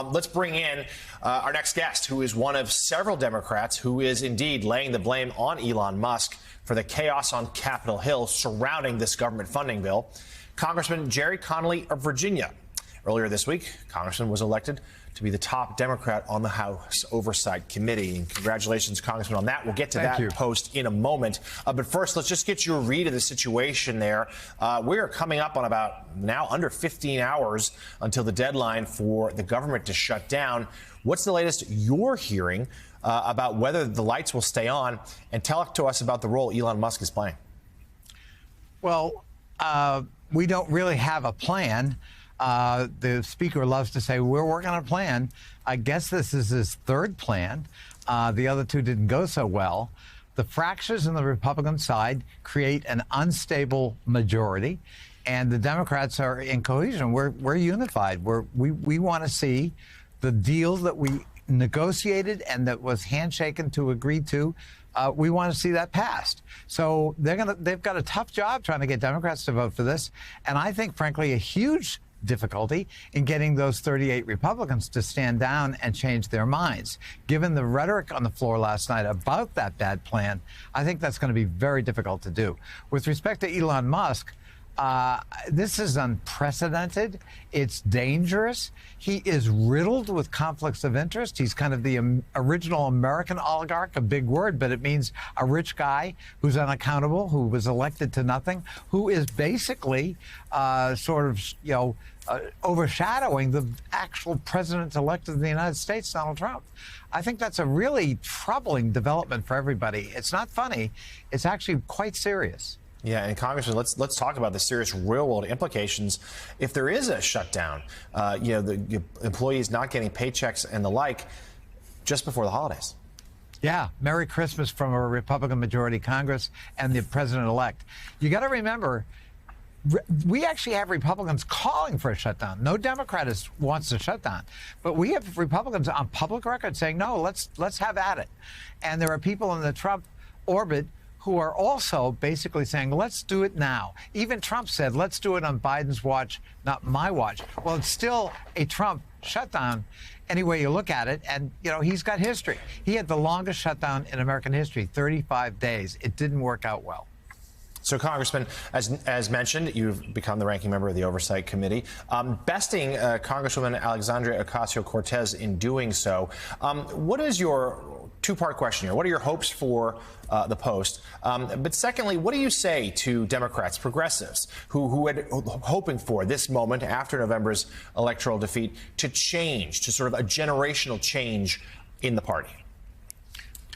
Let's bring in our next guest, who is one of several Democrats who is indeed laying the blame on Elon Musk for the chaos on Capitol Hill surrounding this government funding bill. Congressman Gerry Connolly of Virginia. Earlier this week, Congressman was elected to be the top Democrat on the House Oversight Committee. And congratulations, Congressman, on that. We'll get to that post in a moment. But first, let's just get your read of the situation there. We are coming up on about now under 15 hours until the deadline for the government to shut down. What's the latest you're hearing about whether the lights will stay on? And tell to us about the role Elon Musk is playing. Well, we don't really have a plan. The speaker loves to say, we're working on a plan. I guess this is his third plan. The other two didn't go so well. The fractures in the Republican side create an unstable majority, and the Democrats are in cohesion. We're unified. We want to see the deal that we negotiated and that was handshaken to agree to. We want to see that passed. So they've got a tough job trying to get Democrats to vote for this. And I think, frankly, a huge difficulty in getting those 38 Republicans to stand down and change their minds. Given the rhetoric on the floor last night about that bad plan, I think that's going to be very difficult to do. With respect to Elon Musk, this is unprecedented. It's dangerous. He is riddled with conflicts of interest. He's kind of the original American oligarch, a big word, but it means a rich guy who's unaccountable, who was elected to nothing, who is basically overshadowing the actual president-elect of the United States, Donald Trump. I think that's a really troubling development for everybody. It's not funny. It's actually quite serious. Yeah, and Congressman, let's talk about the serious real-world implications if there is a shutdown. The employees not getting paychecks and the like just before the holidays. Yeah, Merry Christmas from a Republican majority Congress and the president-elect. You got to remember, we actually have Republicans calling for a shutdown. No Democrat wants a shutdown, but we have Republicans on public record saying, no, let's have at it. And there are people in the Trump orbit who are also basically saying, let's do it now. Even Trump said, let's do it on Biden's watch, not my watch. Well, it's still a Trump shutdown any way you look at it. And, he's got history. He had the longest shutdown in American history, 35 days. It didn't work out well. So, Congressman, as mentioned, you've become the ranking member of the Oversight Committee, besting Congresswoman Alexandria Ocasio-Cortez in doing so. What is your two-part question here? What are your hopes for the post? But secondly, what do you say to Democrats, progressives, who had hoping for this moment after November's electoral defeat to change, to sort of a generational change in the party?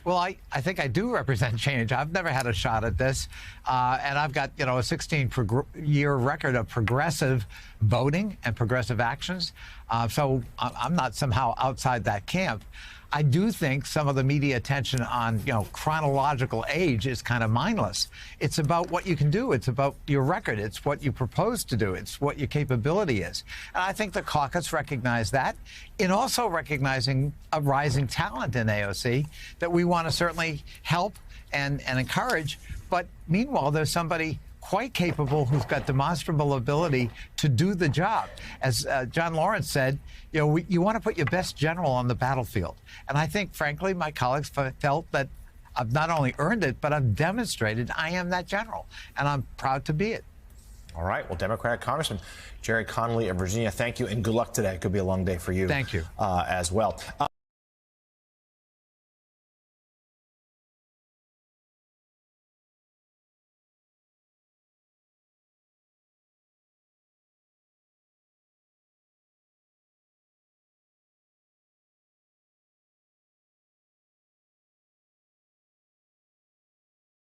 Well, I think I do represent change. I've never had a shot at this. And I've got, a 16-year record of progressive voting and progressive actions. So I'm not somehow outside that camp. I do think some of the media attention on, chronological age is kind of mindless. It's about what you can do. It's about your record. It's what you propose to do. It's what your capability is. And I think the caucus recognized that in also recognizing a rising talent in AOC that we want to certainly help and encourage. But meanwhile, there's somebody quite capable who's got demonstrable ability to do the job. As John Lawrence said, you want to put your best general on the battlefield. And I think, frankly, my colleagues felt that I've not only earned it, but I've demonstrated I am that general. And I'm proud to be it. All right. Well, Democratic Congressman Gerry Connolly of Virginia, thank you and good luck today. It could be a long day for you. Thank you. As well.